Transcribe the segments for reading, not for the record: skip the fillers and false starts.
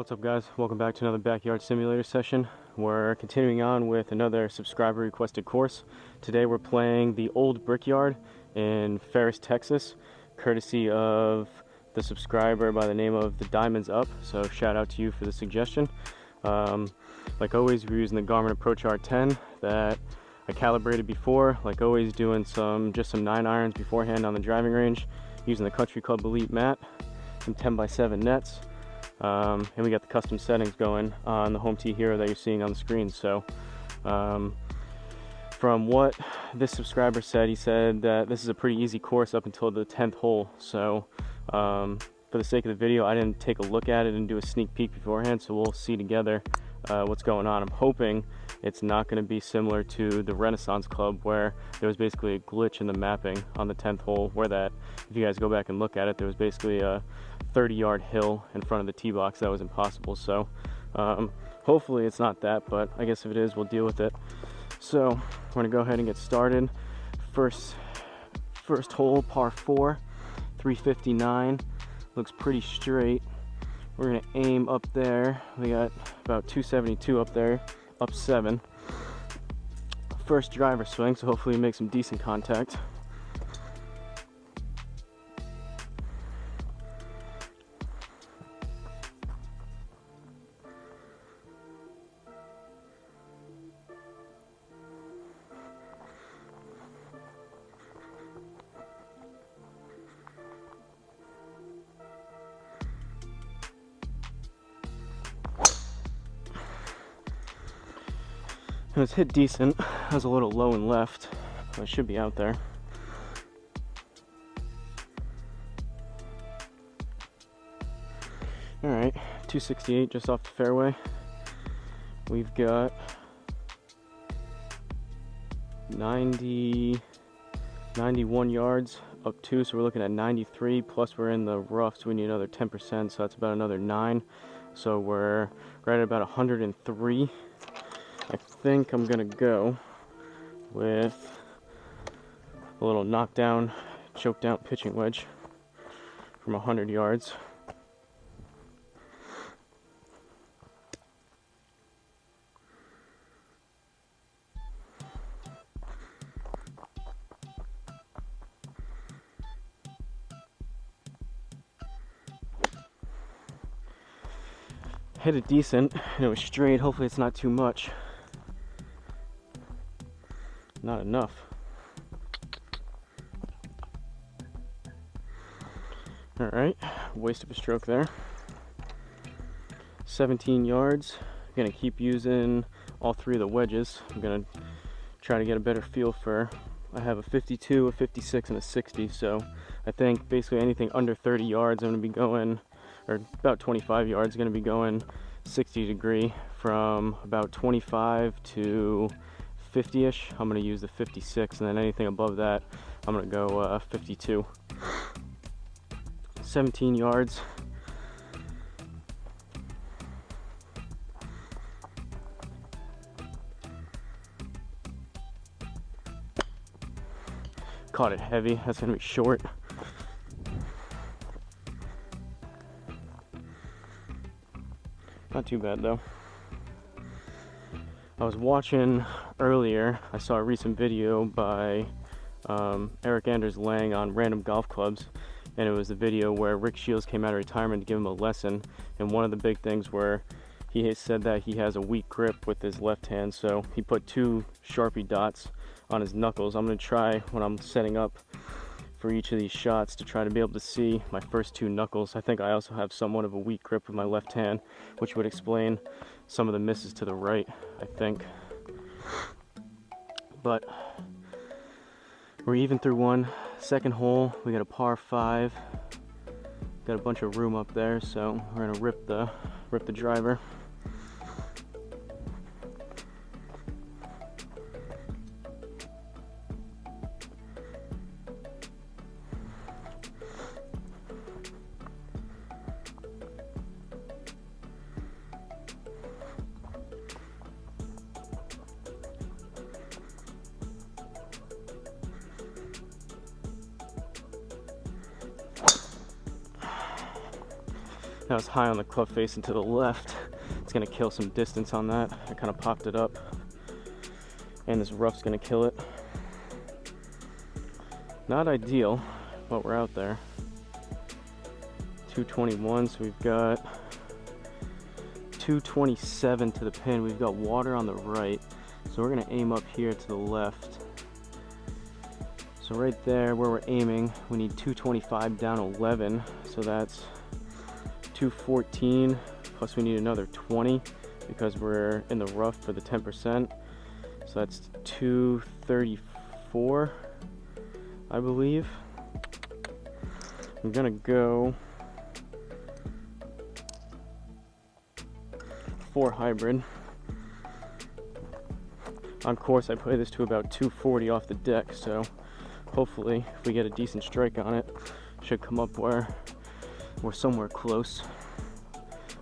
What's up, guys? Welcome back to another backyard simulator session. We're continuing on with another subscriber requested course. Today we're playing the old Brickyard in Ferris, Texas, courtesy of the subscriber by the name of the Diamonds Up. So shout out to you for the suggestion. Like always, we're using the Garmin Approach R10 that I calibrated before. Like always, doing just some 9 irons beforehand on the driving range, using the Country Club Elite mat, some 10x7 nets. And we got the custom settings going on the Home Tee Hero that you're seeing on the screen. So from what this subscriber said, he said that this is a pretty easy course up until the 10th hole. So for the sake of the video, I didn't take a look at it and do a sneak peek beforehand, so we'll see together what's going on. I'm hoping it's not going to be similar to the Renaissance Club, where there was basically a glitch in the mapping on the 10th hole, where that, if you guys go back and look at it, there was basically a 30-yard hill in front of the tee box that was impossible. So hopefully it's not that, but I guess if it is, we'll deal with it. So we're going to go ahead and get started. First hole, par 4, 359, looks pretty straight. We're going to aim up there. We got about 272 up there, up 7. First driver swing, so hopefully we make some decent contact. It was hit decent. I was a little low and left, but it should be out there. All right, 268 just off the fairway. We've got 91 yards up 2, so we're looking at 93, plus we're in the rough, so we need another 10%, so that's about another 9. So we're right at about 103. I think I'm gonna go with a little knockdown, choke down pitching wedge from 100 yards. Hit it decent, and it was straight. Hopefully it's not too much. Not enough. All right, waste of a stroke there. 17 yards. I'm gonna keep using all 3 of the wedges. I'm gonna try to get a better feel for, I have a 52, a 56, and a 60. So I think basically anything under 30 yards, I'm gonna be going, or about 25 yards, gonna be going 60 degree. From about 25 to 50-ish, I'm going to use the 56, and then anything above that, I'm going to go 52. 17 yards. Caught it heavy. That's going to be short. Not too bad though. I was watching earlier, I saw a recent video by Eric Anders Lang on random golf clubs, and it was the video where Rick Shields came out of retirement to give him a lesson, and one of the big things where he said that he has a weak grip with his left hand, so he put 2 Sharpie dots on his knuckles. I'm going to try, when I'm setting up for each of these shots, to try to be able to see my first 2 knuckles. I think I also have somewhat of a weak grip with my left hand, which would explain some of the misses to the right, I think. But we're even through 1. Second hole, we got a par 5. Got a bunch of room up there, so we're gonna rip the driver. Now it's high on the club face and to the left. It's gonna kill some distance on that. I kind of popped it up, and this rough's gonna kill it. Not ideal, but we're out there. 221, so we've got 227 to the pin. We've got water on the right, so we're gonna aim up here to the left. So right there where we're aiming, we need 225 down 11, so that's 214, plus we need another 20 because we're in the rough for the 10%. So that's 234, I believe. I'm gonna go 4 hybrid. On course, I play this to about 240 off the deck, so hopefully if we get a decent strike on it, should come up where we're somewhere close.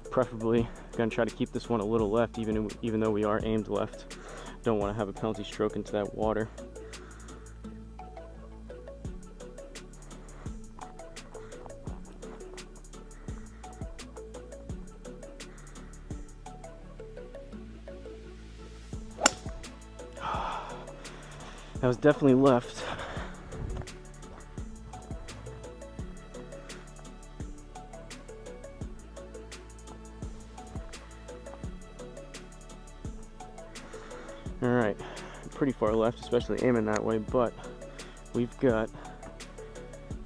Preferably gonna try to keep this one a little left, even though we are aimed left. Don't want to have a penalty stroke into that water. That was definitely left. All right, pretty far left, especially aiming that way, but we've got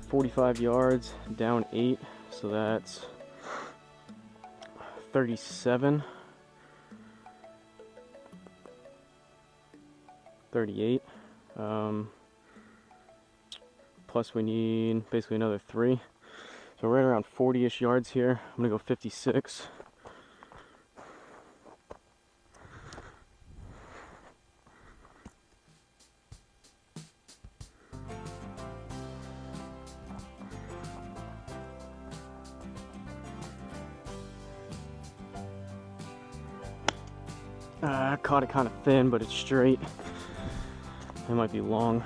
45 yards, down 8, so that's 37, 38. Plus we need basically another 3. So right around 40-ish yards here. I'm gonna go 56. I caught it kind of thin, but it's straight. It might be long.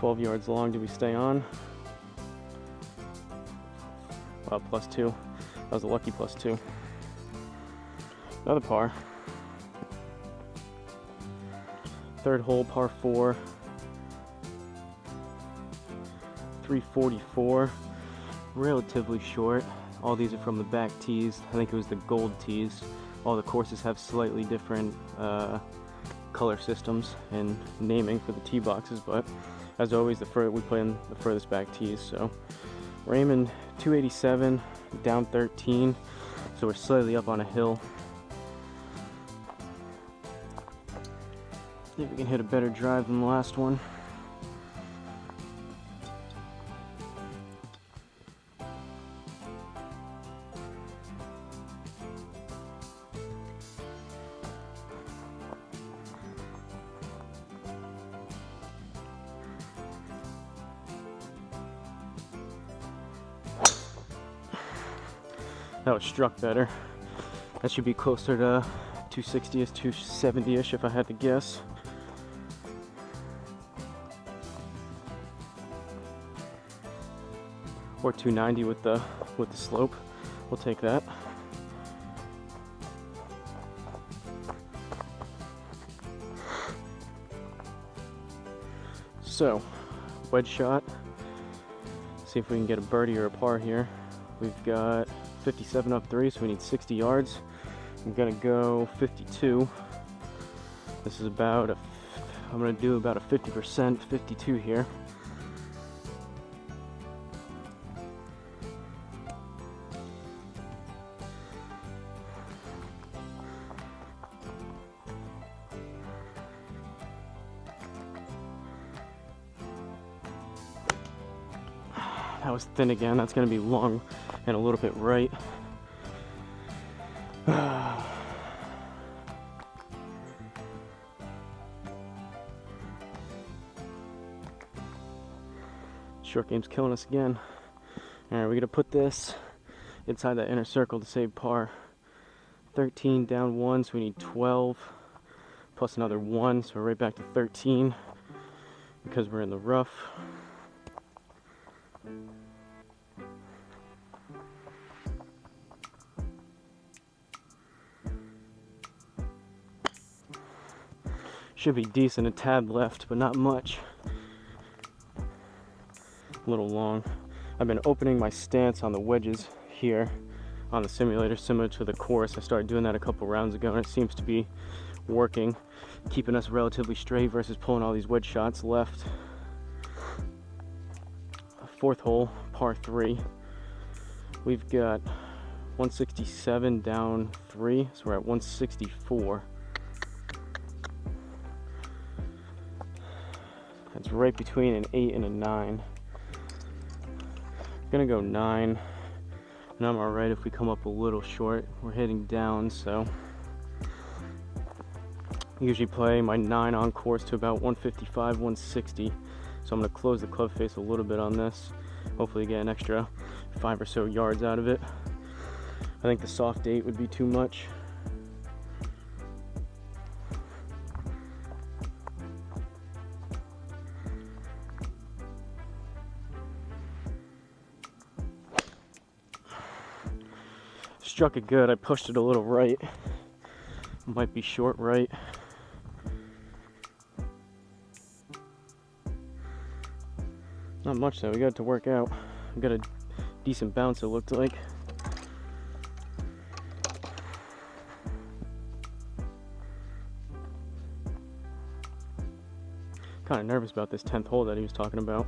+12 yards long. Did we stay on? +2. That was a lucky +2. Another par. Third hole, par 4. 344. Relatively short. All these are from the back tees. I think it was the gold tees. All the courses have slightly different color systems and naming for the tee boxes, but as always, we play in the furthest back tees. So we're aiming 287, down 13, so we're slightly up on a hill. See if we can hit a better drive than the last one. That was struck better. That should be closer to 260-ish, 270-ish if I had to guess. Or 290 with the slope. We'll take that. So, wedge shot. See if we can get a birdie or a par here. We've got 57 up 3, so we need 60 yards. I'm gonna go 52. This is about I'm gonna do about a 50%, 52 here. That was thin again. That's gonna be long and a little bit right. Short game's killing us again. Alright, we're gonna put this inside that inner circle to save par. 13 down 1, so we need 12 plus another 1, so we're right back to 13 because we're in the rough. Should be decent, a tad left, but not much. A little long. I've been opening my stance on the wedges here on the simulator, similar to the course. I started doing that a couple rounds ago, and it seems to be working, keeping us relatively straight versus pulling all these wedge shots left. Fourth hole, par 3. We've got 167 down 3, so we're at 164. It's right between an 8 and a 9. I'm gonna go 9, and I'm alright if we come up a little short. We're heading down, so I usually play my 9 on course to about 155, 160. So I'm gonna close the club face a little bit on this. Hopefully get an extra 5 or so yards out of it. I think the soft 8 would be too much. Struck it good. I pushed it a little right. Might be short right. Not much though. We got it to work out. We got a decent bounce, it looked like. Kind of nervous about this 10th hole that he was talking about.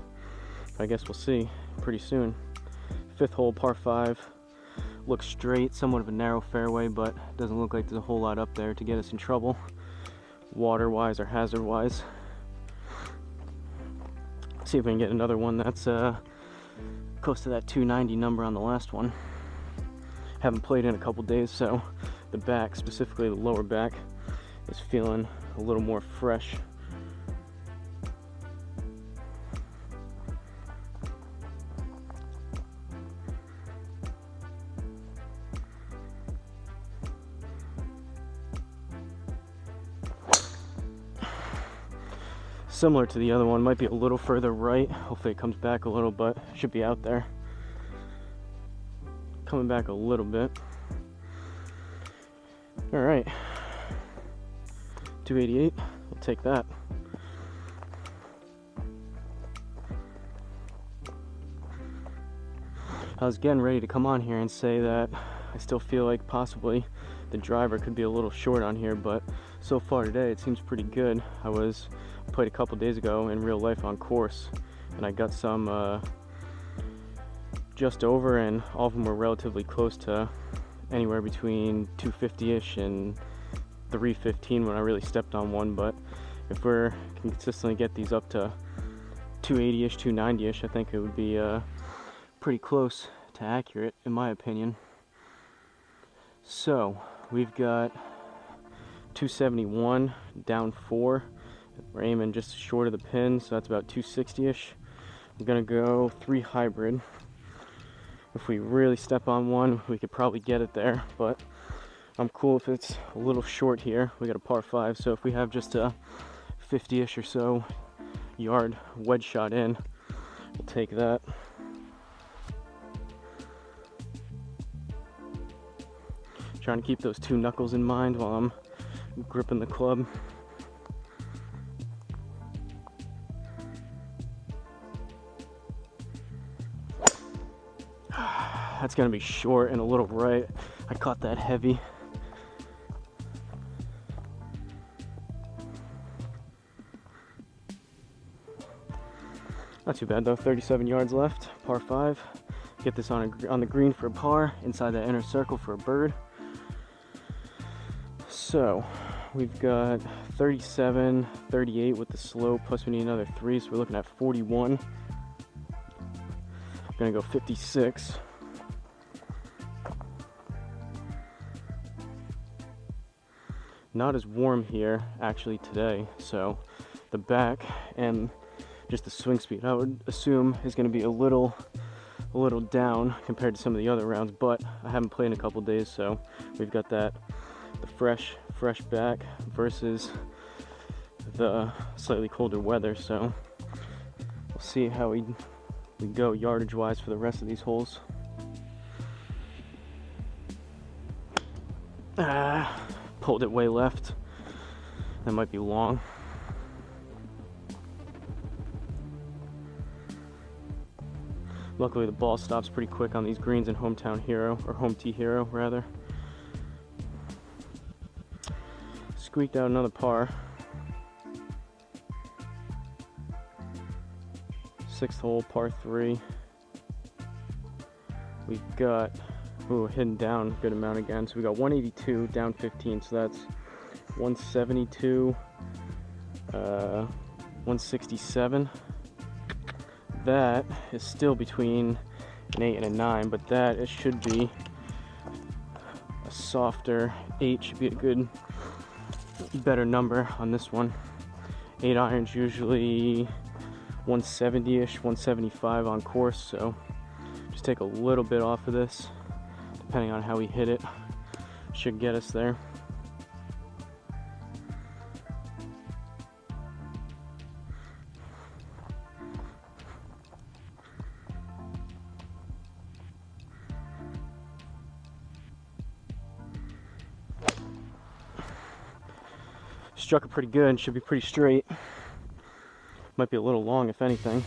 I guess we'll see pretty soon. 5th hole, par 5. Looks straight, somewhat of a narrow fairway, but doesn't look like there's a whole lot up there to get us in trouble, water-wise or hazard-wise. See if we can get another one that's close to that 290 number on the last one. Haven't played in a couple days, so the back, specifically the lower back, is feeling a little more fresh. Similar to the other one, might be a little further right. Hopefully it comes back a little, but should be out there. Coming back a little bit. All right, 288, we'll take that. I was getting ready to come on here and say that I still feel like possibly the driver could be a little short on here, but so far today it seems pretty good. I played a couple days ago in real life on course, and I got some just over, and all of them were relatively close to anywhere between 250-ish and 315 when I really stepped on one. But if we can consistently get these up to 280-ish, 290-ish, I think it would be pretty close to accurate in my opinion. So we've got 271 down 4. We're aiming just short of the pin, so that's about 260-ish. I'm gonna go 3 hybrid. If we really step on one, we could probably get it there, but I'm cool if it's a little short here. We got a par 5, so if we have just a 50-ish or so yard wedge shot in, we'll take that. Trying to keep those 2 knuckles in mind while I'm gripping the club. That's gonna be short and a little right. I caught that heavy. Not too bad though, 37 yards left, par 5. Get this on the green for a par, inside that inner circle for a bird. So we've got 37, 38 with the slope, plus we need another 3, so we're looking at 41. I'm gonna go 56. Not as warm here actually today, so the back and just the swing speed I would assume is going to be a little down compared to some of the other rounds, but I haven't played in a couple days, so we've got the fresh back versus the slightly colder weather, so we'll see how we we go yardage wise for the rest of these holes. Pulled it way left. That might be long. Luckily the ball stops pretty quick on these greens in Hometown Hero, or Home Tee Hero rather. Squeaked out another par. 6th hole, par 3. We've got, hidden down a good amount again. So we got 182 down 15, so that's 172, 167. That is still between an 8 and a 9, but that it should be a softer 8, should be a good, better number on this one. 8 irons usually 170-ish, 175 on course, so just take a little bit off of this, depending on how we hit it, should get us there. Struck it pretty good, should be pretty straight. Might be a little long if anything.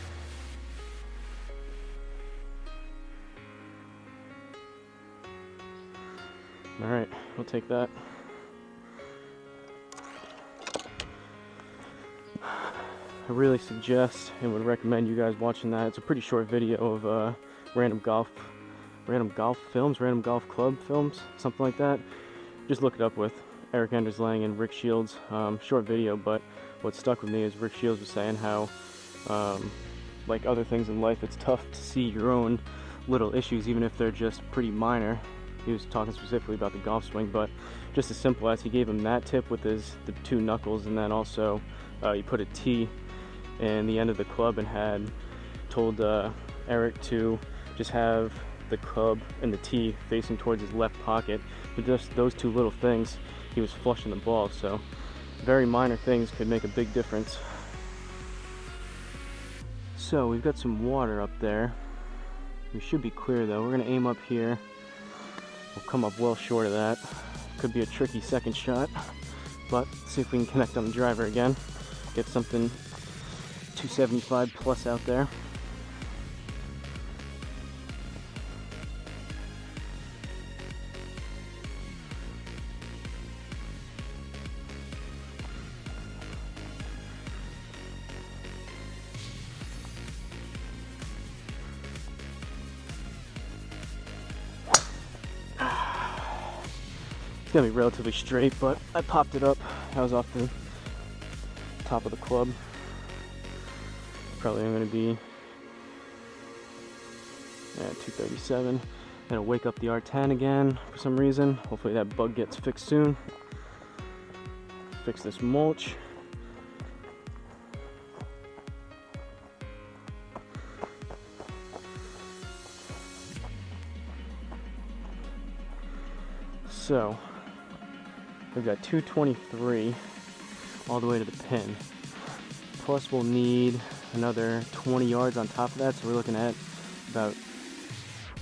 Alright, we'll take that. I really suggest and would recommend you guys watching that. It's a pretty short video of random golf films, random golf club films, something like that. Just look it up with Eric Enders-Lang and Rick Shields. Short video, but what stuck with me is Rick Shields was saying how, like other things in life, it's tough to see your own little issues, even if they're just pretty minor. He was talking specifically about the golf swing, but just as simple as he gave him that tip with the 2 knuckles, and then also you put a T in the end of the club and had told Eric to just have the club and the tee facing towards his left pocket. With just those 2 little things, he was flushing the ball. So very minor things could make a big difference. So we've got some water up there. We should be clear though. We're gonna aim up here. We'll come up well short of that. Could be a tricky second shot, but see if we can connect on the driver again. Get something 275 plus out there. It's gonna be relatively straight, but I popped it up. I was off the top of the club. Probably gonna be 237. Gonna wake up the R10 again for some reason. Hopefully that bug gets fixed soon. Fix this mulch. So we've got 223 all the way to the pin. Plus we'll need another 20 yards on top of that, so we're looking at about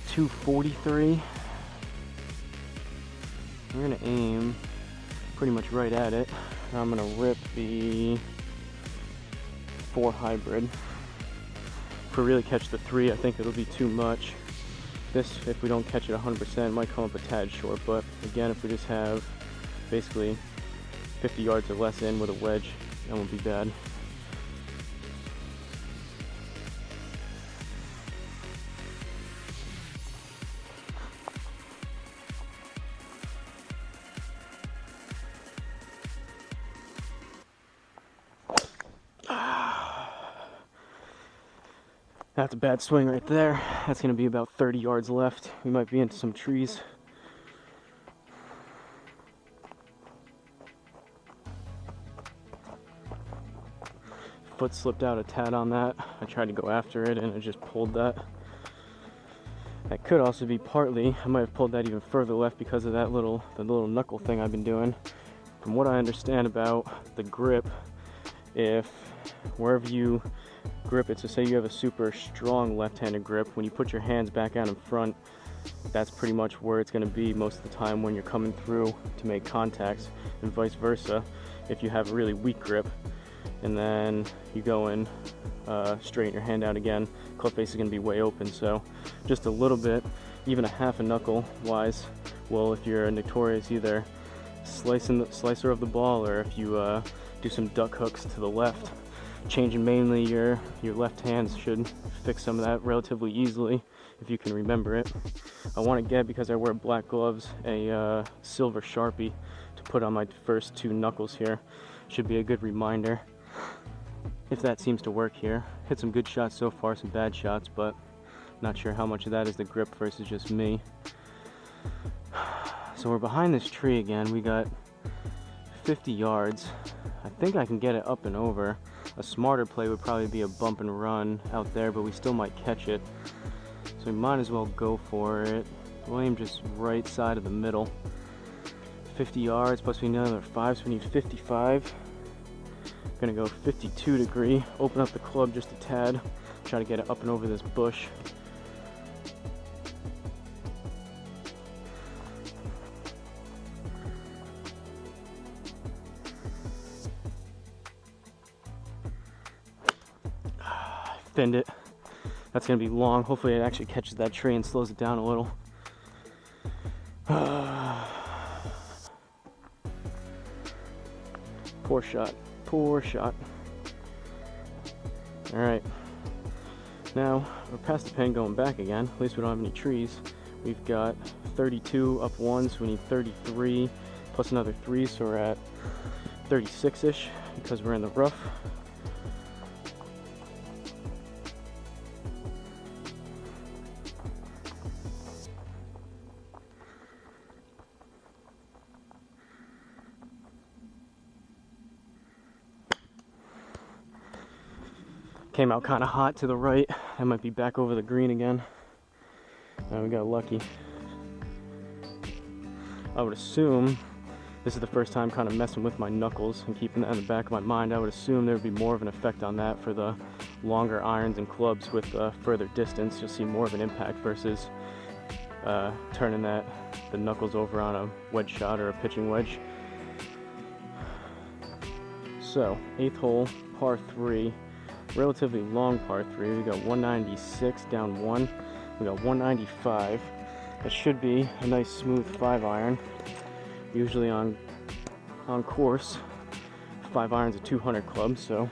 243. We're gonna aim pretty much right at it. I'm gonna rip the 4 hybrid. If we really catch the 3, I think it'll be too much. This, if we don't catch it 100%, might come up a tad short, but again, if we just have basically 50 yards or less in with a wedge, that won't be bad. That's a bad swing right there. That's going to be about 30 yards left. We might be into some trees. Foot slipped out a tad on that. I tried to go after it and I just pulled that. That could also be partly, I might have pulled that even further left because of the little knuckle thing I've been doing. From what I understand about the grip, if wherever you grip it, so say you have a super strong left-handed grip, when you put your hands back out in front, that's pretty much where it's going to be most of the time when you're coming through to make contacts, and vice versa if you have a really weak grip. And then you go in, straighten your hand out again, club face is going to be way open, so just a little bit, even a half a knuckle wise, will, if you're notorious, either slicer of the ball, or if you do some duck hooks to the left, changing mainly your left hand should fix some of that relatively easily if you can remember it. I want to get, because I wear black gloves, a silver Sharpie to put on my first 2 knuckles here. Should be a good reminder if that seems to work here. Hit some good shots so far, some bad shots, but not sure how much of that is the grip versus just me. So we're behind this tree again. We got 50 yards. I think I can get it up and over. A smarter play would probably be a bump and run out there, but we still might catch it. So we might as well go for it. We'll aim just right side of the middle. 50 yards, plus we need another 5, so we need 55. Gonna go 52 degree, open up the club just a tad, try to get it up and over this bush. Finned it. That's gonna be long. Hopefully it actually catches that tree and slows it down a little. Poor shot. Poor shot. Alright. Now, we're past the pen going back again. At least we don't have any trees. We've got 32 up 1, so we need 33 plus another 3, so we're at 36-ish because we're in the rough. Came out kind of hot to the right. I might be back over the green again. We got lucky. I would assume, this is the first time kind of messing with my knuckles and keeping that in the back of my mind, I would assume there would be more of an effect on that for the longer irons and clubs with further distance. You'll see more of an impact versus turning the knuckles over on a wedge shot or a pitching wedge. So, 8th hole, par 3. Relatively long par 3. We got 196 down 1. We got 195. That should be a nice smooth 5-iron. Usually on course, 5-iron's a 200 club, so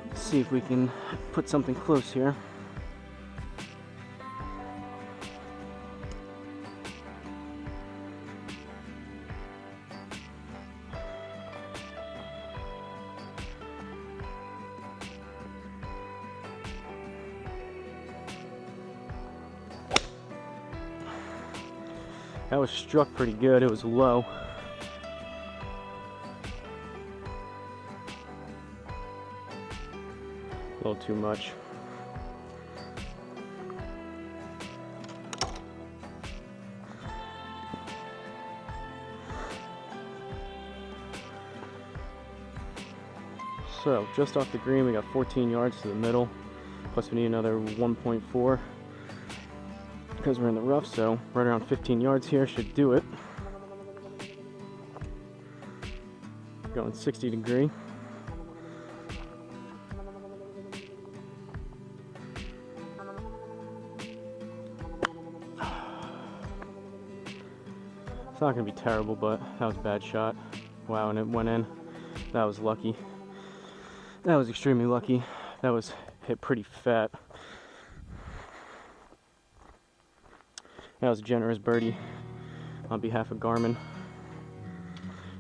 let's see if we can put something close here. That was struck pretty good. It was low. A little too much. So, just off the green, we got 14 yards to the middle. Plus we need another 1.4. Because we're in the rough, so right around 15 yards here should do it. Going 60 degree. It's not going to be terrible, but that was a bad shot. Wow, and it went in. That was lucky. That was extremely lucky. That was hit pretty fat. That was a generous birdie on behalf of Garmin.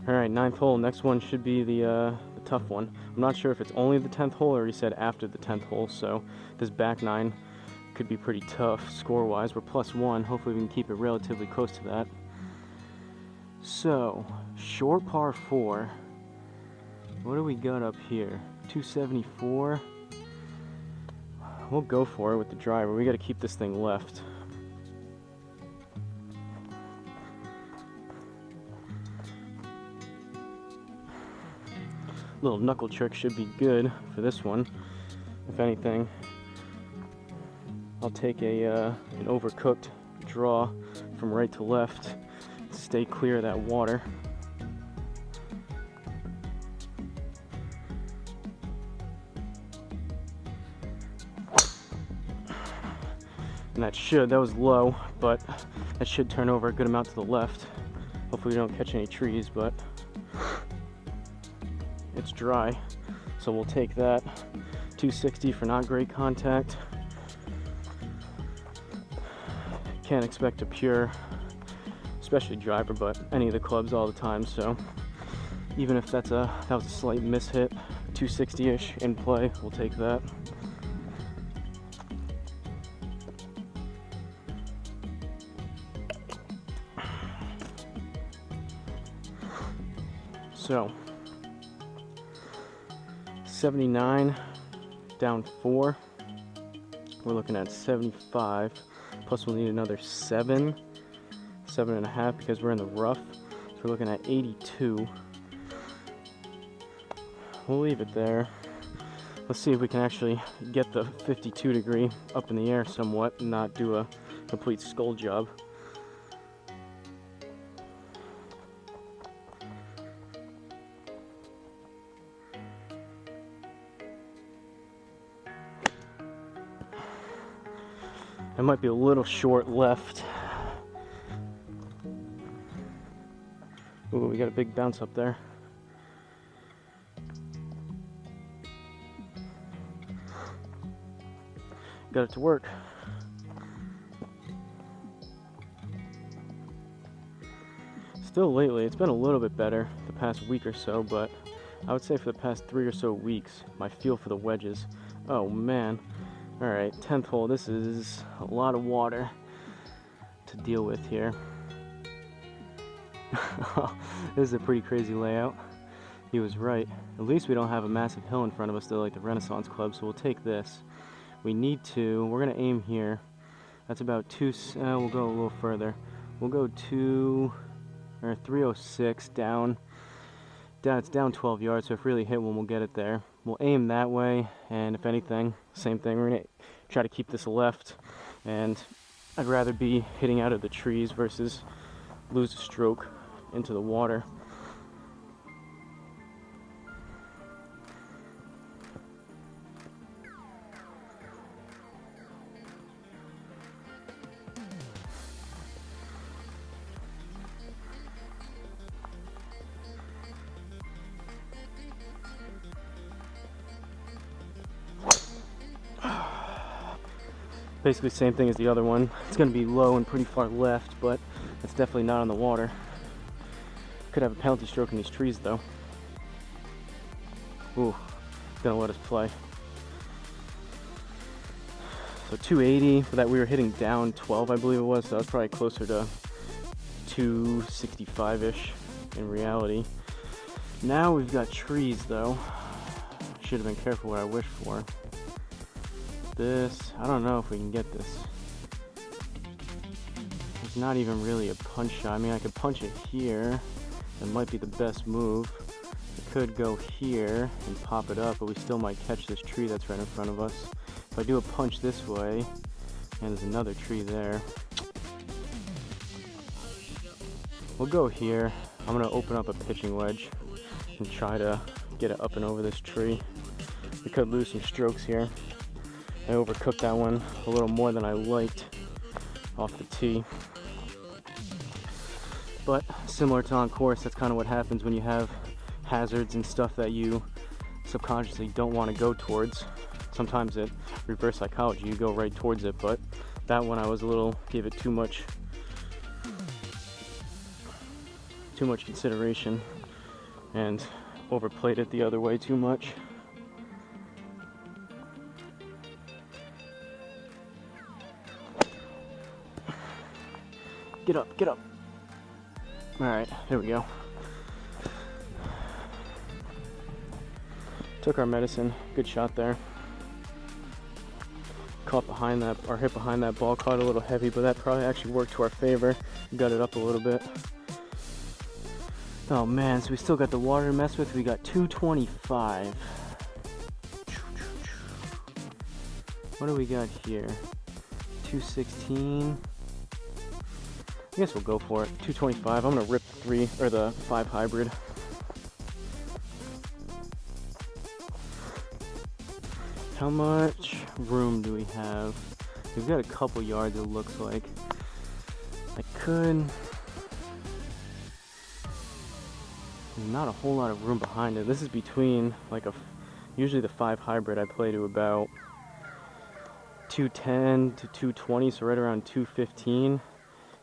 Alright, 9th hole. Next one should be the tough one. I'm not sure if it's only the 10th hole or he said after the 10th hole, so this back 9 could be pretty tough score-wise. We're +1. Hopefully we can keep it relatively close to that. So, short par 4. What do we got up here? 274. We'll go for it with the driver. We got to keep this thing left. little knuckle trick should be good for this one. If anything, I'll take an overcooked draw from right to left, stay clear of that water. And that was low, but that should turn over a good amount to the left. Hopefully we don't catch any trees, but it's dry. So we'll take that. 260 for not great contact. Can't expect a pure, especially driver, but any of the clubs all the time. So even if that was a slight mishit, 260-ish in play, we'll take that. So 79 down 4, we're looking at 75, plus we'll need another 7.5 because we're in the rough, so we're looking at 82. We'll leave it there. Let's see if we can actually get the 52 degree up in the air somewhat and not do a complete skull job. I might be a little short left. Ooh, we got a big bounce up there. Got it to work. Still lately, it's been a little bit better the past week or so, but I would say for the past 3 or so weeks, my feel for the wedges. Oh man. Alright, 10th hole. This is a lot of water to deal with here. This is a pretty crazy layout. He was right. At least we don't have a massive hill in front of us though, like the Renaissance Club, so we'll take this. We're going to aim here. That's about we'll go a little further. We'll go 306 down. It's down 12 yards, so if we really hit one, we'll get it there. We'll aim that way, and if anything, same thing. We're going to try to keep this left, and I'd rather be hitting out of the trees versus lose a stroke into the water. Basically same thing as the other one. It's going to be low and pretty far left, but it's definitely not on the water. Could have a penalty stroke in these trees though. Ooh, it's going to let us play. So 280, for that we were hitting down 12 I believe it was, so that was probably closer to 265-ish in reality. Now we've got trees though. Should have been careful what I wished for. This, I don't know if we can get this. It's not even really a punch shot. I mean, I could punch it here. That might be the best move. I could go here and pop it up, but we still might catch this tree that's right in front of us. If I do a punch this way, and there's another tree there. We'll go here. I'm gonna open up a pitching wedge and try to get it up and over this tree. We could lose some strokes here. I overcooked that one a little more than I liked off the tee. But similar to on course, that's kind of what happens when you have hazards and stuff that you subconsciously don't want to go towards. Sometimes it reverse psychology, you go right towards it, but that one I was gave it too much consideration and overplayed it the other way too much. Get up, get up. Alright, here we go. Took our medicine, good shot there. Caught behind that, or hit behind that ball, caught a little heavy, but that probably actually worked to our favor. Got it up a little bit. Oh man, so we still got the water to mess with. We got 225. What do we got here? 216. I guess we'll go for it. 225. I'm gonna rip the 5 hybrid. How much room do we have? We've got a couple yards, it looks like. I could... There's not a whole lot of room behind it. This is between, like, usually the 5 hybrid I play to about 210 to 220, so right around 215.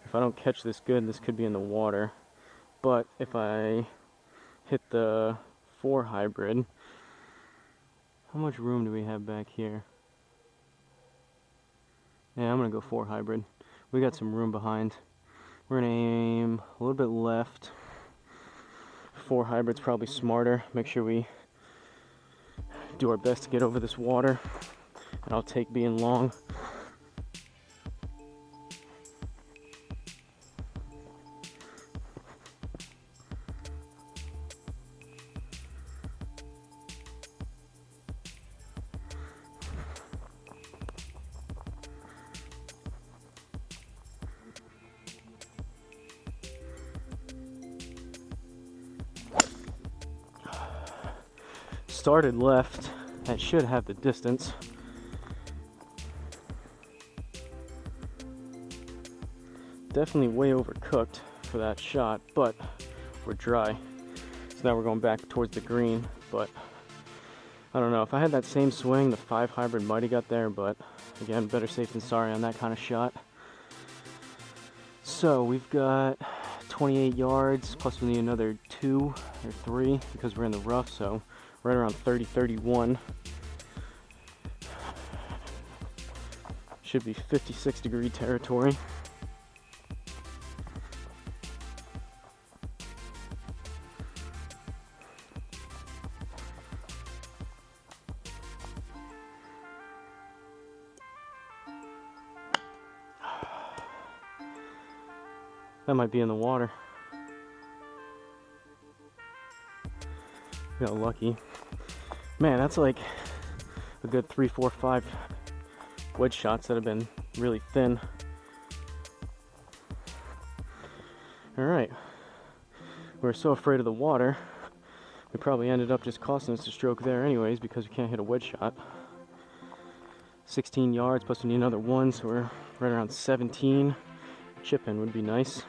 If I don't catch this good, this could be in the water. But if I hit the 4 hybrid, how much room do we have back here? Yeah, I'm gonna go 4 hybrid. We got some room behind. We're gonna aim a little bit left. 4 hybrid's probably smarter. Make sure we do our best to get over this water. And I'll take being long. Started left, that should have the distance. Definitely way overcooked for that shot, but we're dry. So now we're going back towards the green, but I don't know. If I had that same swing, the 5 hybrid might have got there, but again, better safe than sorry on that kind of shot. So we've got 28 yards, plus we need another 2 or 3 because we're in the rough, so right around 30, 31. Should be 56-degree territory. That might be in the water. Got lucky. Man, that's like a good 3, 4, 5 wedge shots that have been really thin. Alright. We were so afraid of the water, we probably ended up just costing us a stroke there anyways because we can't hit a wedge shot. 16 yards, plus we need another 1, so we're right around 17. Chipping would be nice.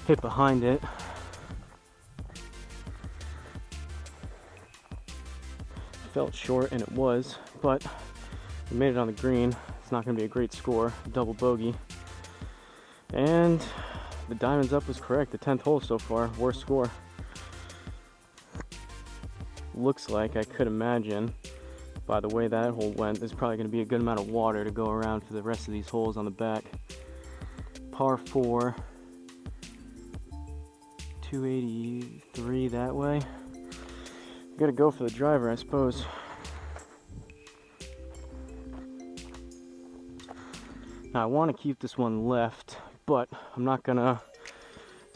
Hit behind it. Felt short, and it was, but we made it on the green. It's not going to be a great score, double bogey. And the diamonds up was correct, the 10th hole so far, worst score. Looks like, I could imagine, by the way that hole went, there's probably going to be a good amount of water to go around for the rest of these holes on the back. Par 4. 283 that way. Gotta go for the driver, I suppose. Now I want to keep this one left, but I'm not gonna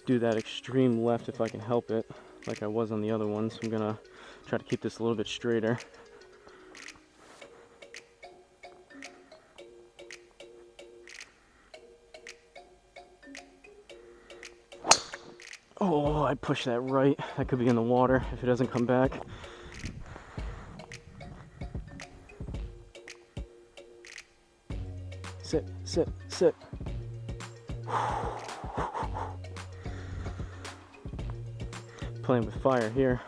do that extreme left if I can help it, like I was on the other ones. I'm gonna try to keep this a little bit straighter. Oh, I pushed that right. That could be in the water if it doesn't come back. Sit, sit, sit. Playing with fire here.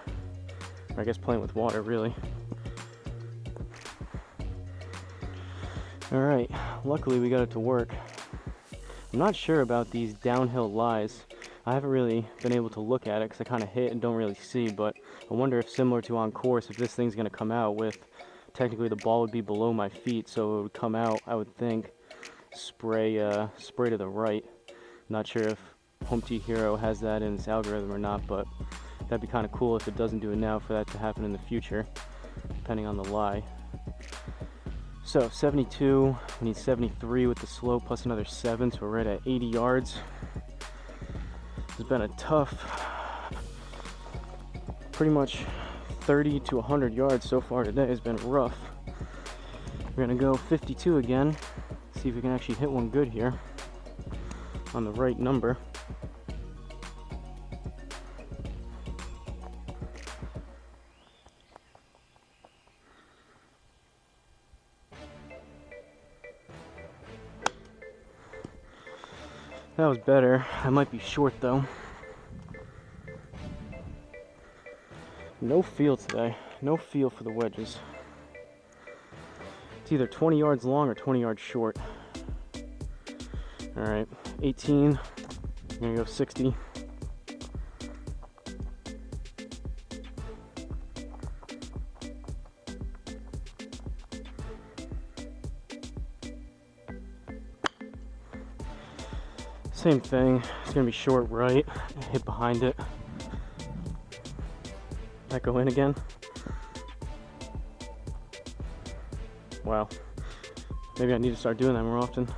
Or I guess playing with water, really. Alright, luckily we got it to work. I'm not sure about these downhill lies. I haven't really been able to look at it because I kind of hit and don't really see, but I wonder if similar to on course, if this thing's going to come out with, technically the ball would be below my feet, so it would come out, I would think, spray to the right. Not sure if Home Tee Hero has that in its algorithm or not, but that'd be kind of cool if it doesn't do it now for that to happen in the future, depending on the lie. So 72, we need 73 with the slope plus another 7, so we're right at 80 yards. It's been a tough, pretty much 30 to 100 yards so far today. Has been rough. We're gonna go 52 again, see if we can actually hit one good here on the right number. That was better. I might be short though. No feel today. No feel for the wedges. It's either 20 yards long or 20 yards short. Alright, 18. I'm gonna go 60. Same thing, it's gonna be short right, hit behind it. That go in again. Wow, maybe I need to start doing that more often.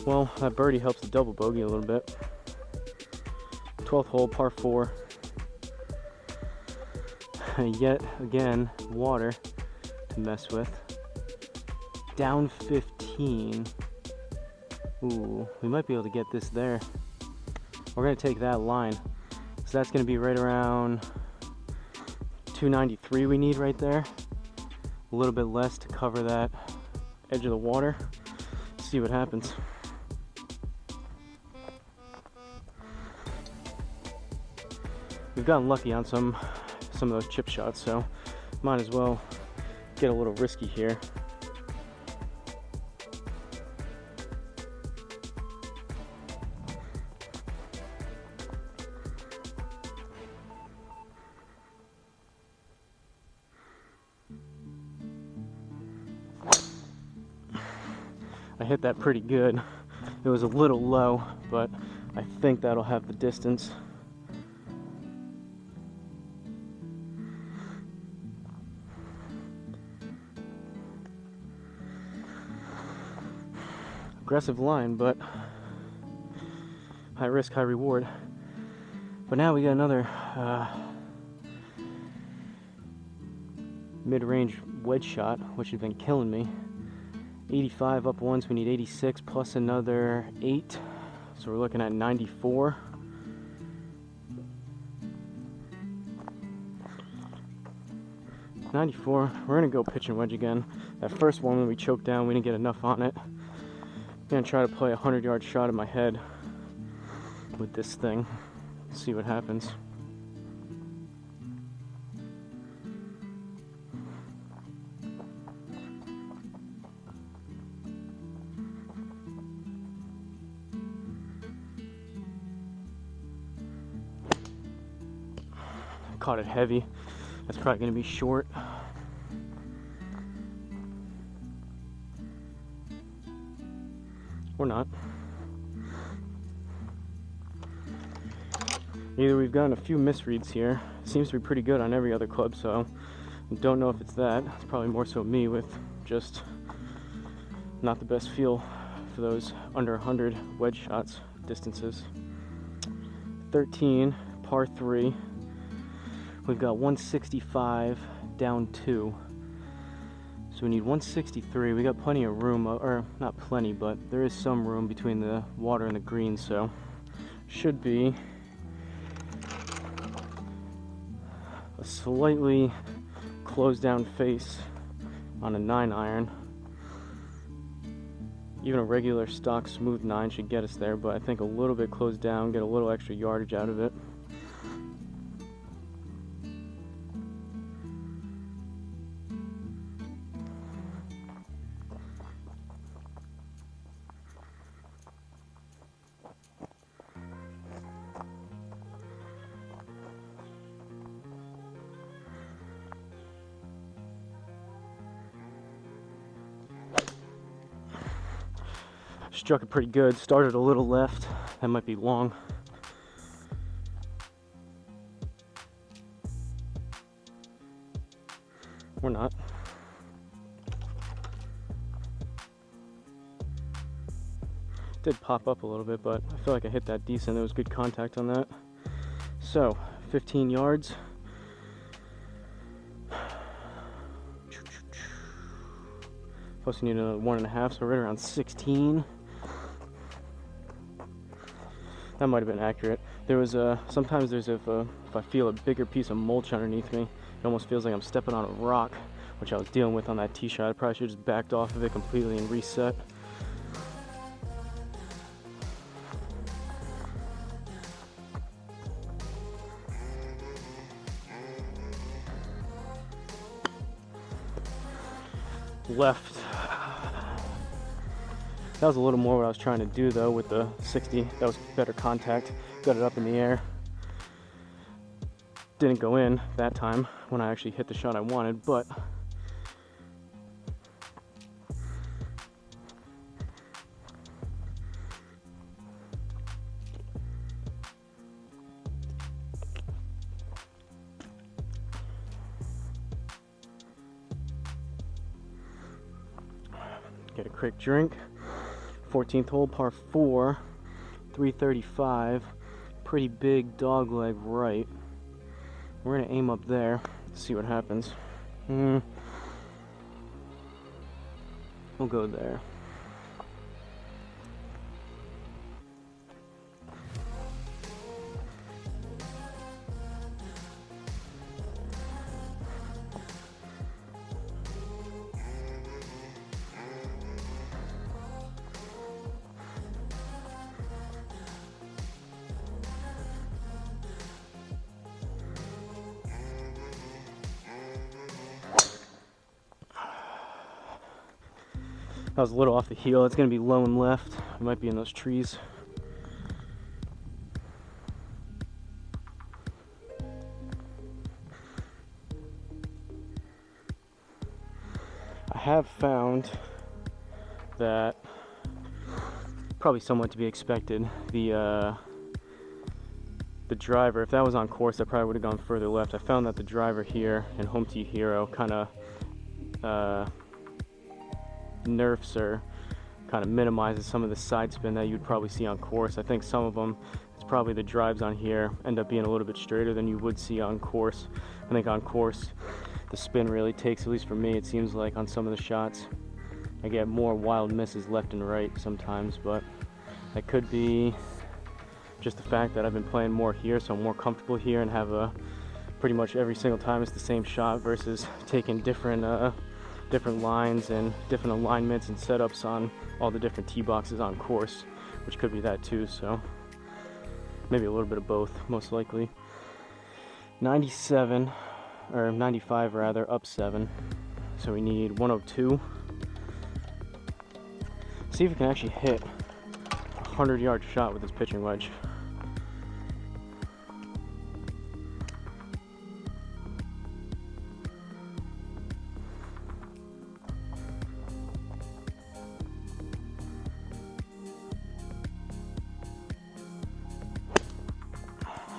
Well, that birdie helps the double bogey a little bit. 12th hole, par 4. Yet again, water to mess with. Down 15. Ooh, we might be able to get this there. We're gonna take that line. So that's gonna be right around 293 we need right there. A little bit less to cover that edge of the water. See what happens. We've gotten lucky on some of those chip shots, so might as well get a little risky here. I hit that pretty good. It was a little low, but I think that'll have the distance. Aggressive line, but high risk, high reward. But now we got another mid-range wedge shot, which has been killing me. 85 up once, we need 86 plus another 8, so we're looking at 94. We're gonna go pitch and wedge again. That first one when we choked down, we didn't get enough on it. I'm gonna try to play a 100-yard shot in my head with this thing. See what happens. Caught it heavy. That's probably gonna be short. Or not. Either we've gotten a few misreads here. Seems to be pretty good on every other club, so I don't know if it's that. It's probably more so me with just not the best feel for those under 100 wedge shots distances. 13, par 3. We've got 165 down 2. So we need 163. We got plenty of room, or not plenty, but there is some room between the water and the green, so should be a slightly closed down face on a 9-iron. Even a regular stock smooth 9 should get us there, but I think a little bit closed down, get a little extra yardage out of it. Struck it pretty good, started a little left, that might be long. Or not. Did pop up a little bit, but I feel like I hit that decent. There was good contact on that. So 15 yards. Plus you need another 1.5, so right around 16. That might have been accurate. There was sometimes there's if I feel a bigger piece of mulch underneath me, it almost feels like I'm stepping on a rock, which I was dealing with on that tee shot. I probably should have just backed off of it completely and reset. Left. That was a little more what I was trying to do though with the 60. That was better contact. Got it up in the air. Didn't go in that time when I actually hit the shot I wanted, but get a quick drink. 14th hole, par 4, 335. Pretty big dog leg right. We're gonna aim up there, see what happens. We'll go there. That was a little off the heel. It's going to be low and left. It might be in those trees. I have found that, probably somewhat to be expected, the driver, if that was on course, I probably would have gone further left. I found that the driver here in Home Tee Hero kind of nerfs or kind of minimizes some of the side spin that you'd probably see on course. I think some of them, it's probably the drives on here end up being a little bit straighter than you would see on course. I think on course the spin really takes, at least for me, it seems like on some of the shots I get more wild misses left and right sometimes, but that could be just the fact that I've been playing more here, so I'm more comfortable here and have a pretty much every single time it's the same shot versus taking different lines and different alignments and setups on all the different tee boxes on course, which could be that too. So maybe a little bit of both, most likely. 97 or 95 rather, up 7, so we need 102. See if we can actually hit a 100-yard shot with this pitching wedge.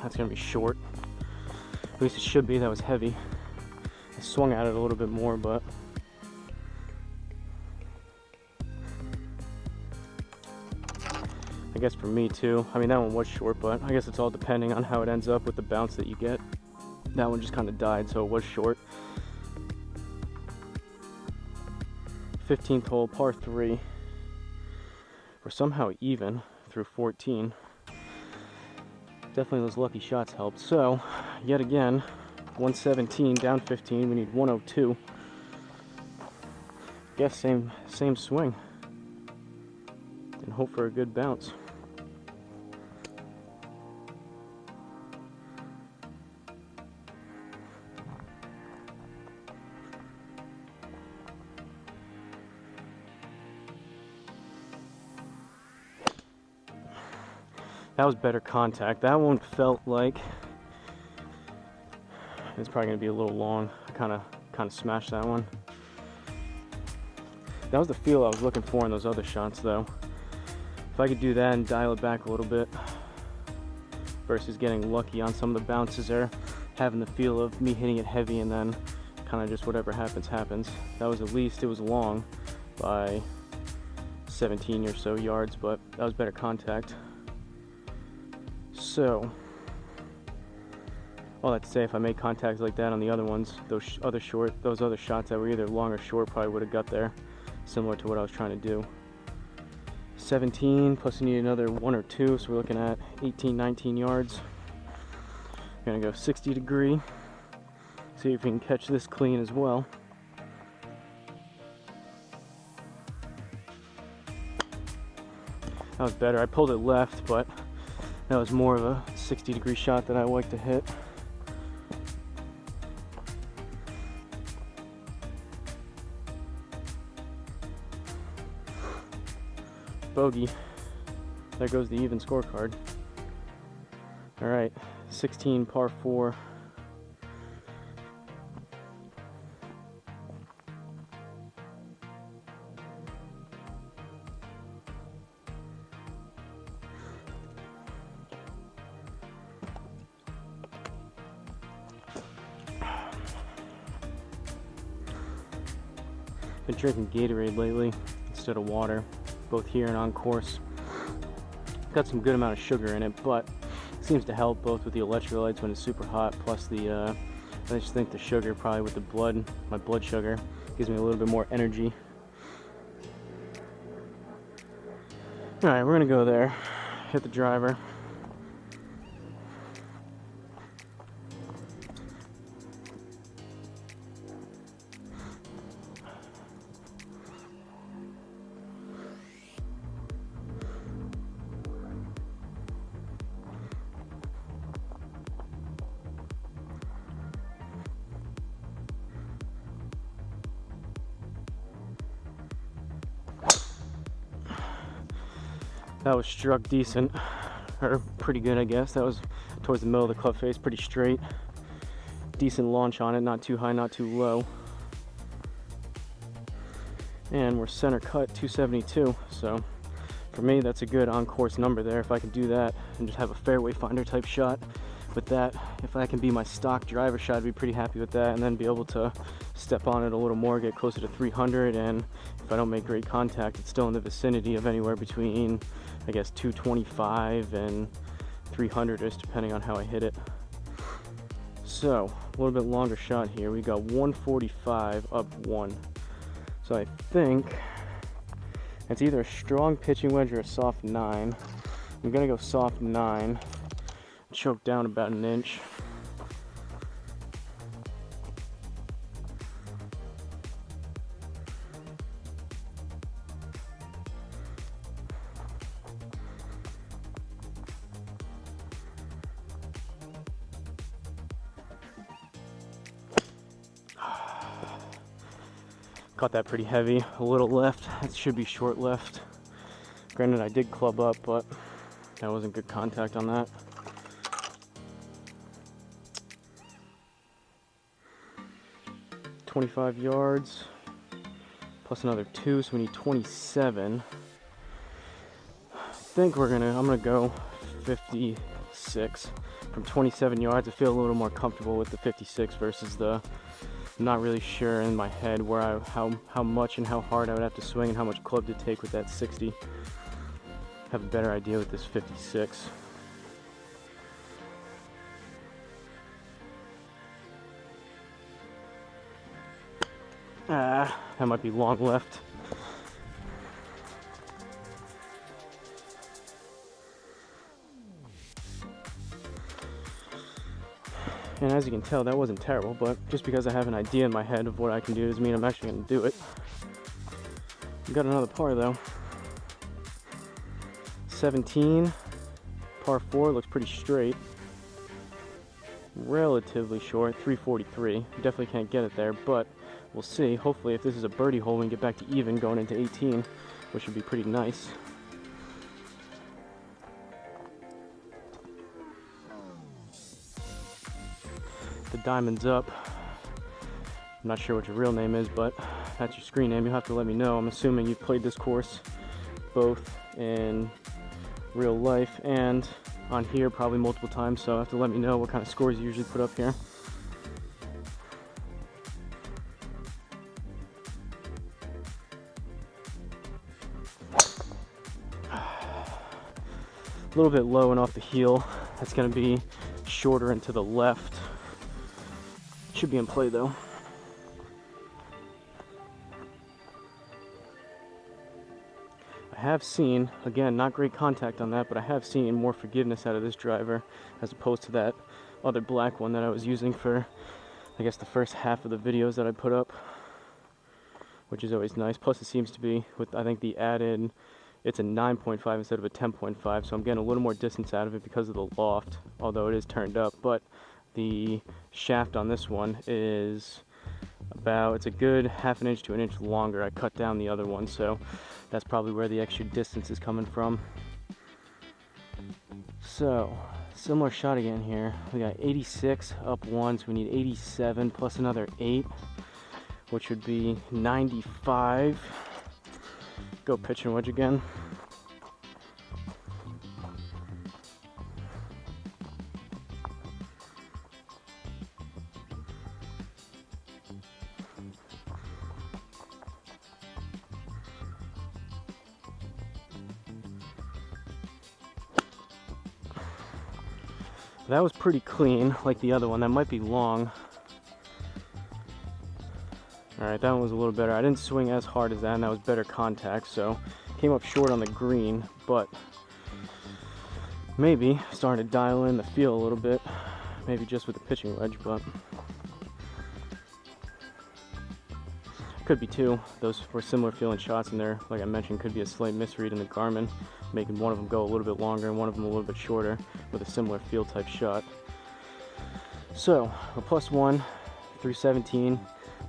That's gonna be short. At least it should be. That was heavy. I swung at it a little bit more, but I guess for me too. I mean, that one was short, but I guess it's all depending on how it ends up with the bounce that you get. That one just kind of died, so it was short. 15th hole, par 3. We're somehow even through 14. Definitely those lucky shots helped. So, yet again, 117, down 15. We need 102. Guess same swing. And hope for a good bounce. That was better contact. That one felt like it's probably gonna be a little long. I kind of smashed that one. That was the feel I was looking for in those other shots, though. If I could do that and dial it back a little bit, versus getting lucky on some of the bounces there, having the feel of me hitting it heavy and then kind of just whatever happens, happens. That was at least, it was long by 17 or so yards, but that was better contact. So, all that to say, if I made contacts like that on the other ones, those other shots that were either long or short probably would have got there, similar to what I was trying to do. 17 plus you need another 1 or 2, so we're looking at 18, 19 yards. We're gonna go 60 degree, see if we can catch this clean as well. That was better. I pulled it left, but that was more of a 60 degree shot that I like to hit. Bogey. There goes the even scorecard. All right, 16 par 4. Been drinking Gatorade lately instead of water, both here and on course. Got some good amount of sugar in it, but it seems to help both with the electrolytes when it's super hot, plus the I just think the sugar, probably with the blood, my blood sugar, gives me a little bit more energy. All right, we're gonna go there, hit the driver. That was struck decent, or pretty good, I guess. That was towards the middle of the club face, pretty straight. Decent launch on it, not too high, not too low. And we're center cut 272, so for me that's a good on-course number there. If I can do that and just have a fairway finder type shot with that, if that can be my stock driver shot, I'd be pretty happy with that, and then be able to step on it a little more, get closer to 300, and if I don't make great contact, it's still in the vicinity of anywhere between, I guess, 225 and 300, just depending on how I hit it. So, a little bit longer shot here. We got 145 up 1. So I think it's either a strong pitching wedge or a soft 9. I'm gonna go soft 9. Choke down about an inch. Caught that pretty heavy, a little left. That should be short left. Granted, I did club up, but that wasn't good contact on that. $25 yards plus another 2, so we need 27. I think I'm gonna go 56 from 27 yards. I feel a little more comfortable with the 56 versus the, I'm not really sure in my head where how much and how hard I would have to swing and how much club to take with that 60. Have a better idea with this 56. That might be long left. And as you can tell, that wasn't terrible, but just because I have an idea in my head of what I can do doesn't mean I'm actually going to do it. We got another par though. 17, par 4, looks pretty straight. Relatively short, 343. Definitely can't get it there, but we'll see. Hopefully if this is a birdie hole, we can get back to even going into 18, which would be pretty nice. The diamond's up. I'm not sure what your real name is, but that's your screen name. You'll have to let me know. I'm assuming you've played this course both in real life and on here probably multiple times, so you have to let me know what kind of scores you usually put up here. A little bit low and off the heel. That's going to be shorter and to the left. Should be in play though. I have seen, again, not great contact on that, but I have seen more forgiveness out of this driver as opposed to that other black one that I was using for, I guess, the first half of the videos that I put up, which is always nice. Plus it seems to be, with I think the added, it's a 9.5 instead of a 10.5, so I'm getting a little more distance out of it because of the loft, although it is turned up. But the shaft on this one is about, it's a good ½ an inch to an inch longer. I cut down the other one, so that's probably where the extra distance is coming from. So similar shot again here. We got 86 up one, so we need 87 plus another 8, which would be 95. Go pitch and wedge again. That was pretty clean, like the other one. That might be long. Alright, that one was a little better. I didn't swing as hard as that, and that was better contact, so came up short on the green, but maybe starting to dial in the feel a little bit. Maybe just with the pitching wedge, but could be two. Those were similar feeling shots in there. Like I mentioned, could be a slight misread in the Garmin, making one of them go a little bit longer and one of them a little bit shorter with a similar feel type shot. So a +1 through 17.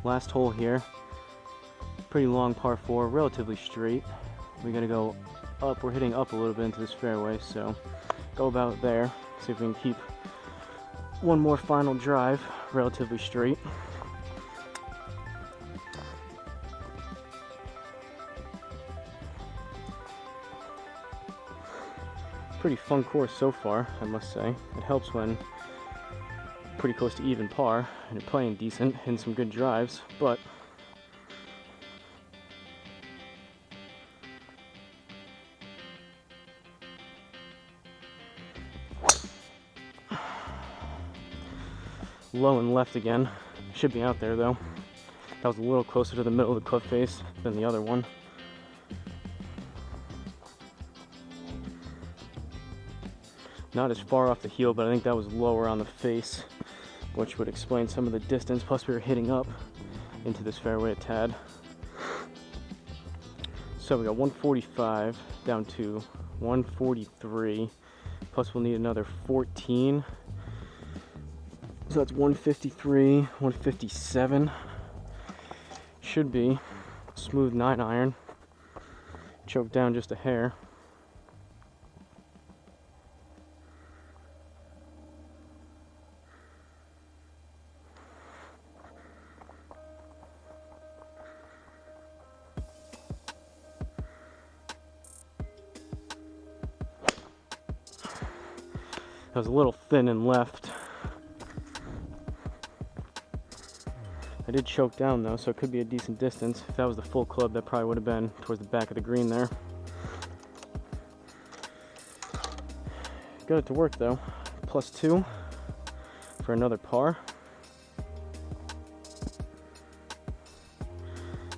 Last hole here, pretty long par 4, relatively straight. We're gonna go up, we're hitting up a little bit into this fairway, so go about there, see if we can keep one more final drive relatively straight. Pretty fun course so far, I must say. It helps when pretty close to even par and you're playing decent, hitting some good drives, but low and left again. Should be out there though. That was a little closer to the middle of the club face than the other one. Not as far off the heel, but I think that was lower on the face, which would explain some of the distance. Plus we were hitting up into this fairway a tad. So we got 145 down to 143, plus we'll need another 14. So that's 153, 157. Should be smooth 9-iron. Choked down just a hair. That was a little thin and left. I did choke down though, so it could be a decent distance. If that was the full club, that probably would have been towards the back of the green there. Got it to work though. +2 for another par.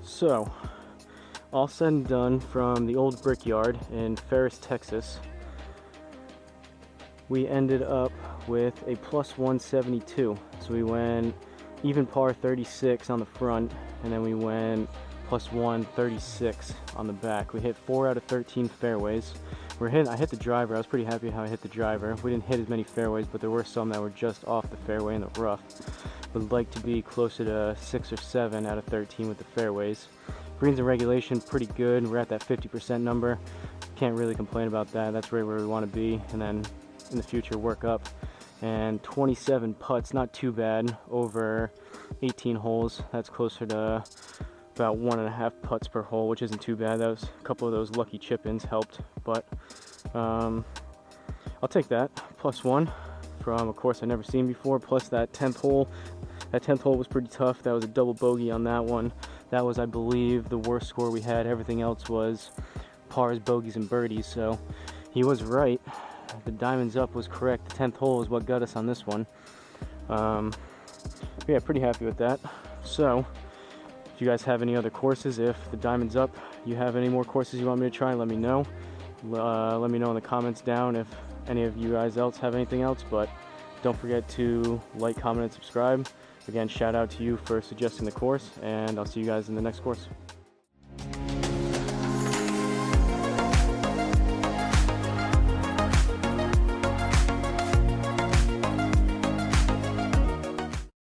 So, all said and done from the old Brickyard in Ferris, Texas, we ended up with a +172. So we went even par 36 on the front, and then we went +136 on the back. We hit 4 out of 13 fairways. I hit the driver. I was pretty happy how I hit the driver. We didn't hit as many fairways, but there were some that were just off the fairway in the rough. Would like to be closer to 6 or 7 out of 13 with the fairways. Greens and regulation, pretty good. We're at that 50% number. Can't really complain about that. That's right where we want to be. And then in the future, work up. And 27 putts, not too bad, over 18 holes. That's closer to about 1.5 putts per hole, which isn't too bad. That was a couple of those lucky chip-ins helped, but I'll take that. +1 from a course I've never seen before, plus that 10th hole. That 10th hole was pretty tough. That was a double bogey on that one. That was, I believe, the worst score we had. Everything else was pars, bogeys, and birdies, so he was right. the diamonds up was correct. The 10th hole is what got us on this one. Yeah, pretty happy with that. So if you guys have any other courses, if the diamond's up, you have any more courses you want me to try, let me know. Let me know in the comments down if any of you guys else have anything else, but don't forget to like, comment, and subscribe. Again, shout out to you for suggesting the course, and I'll see you guys in the next course.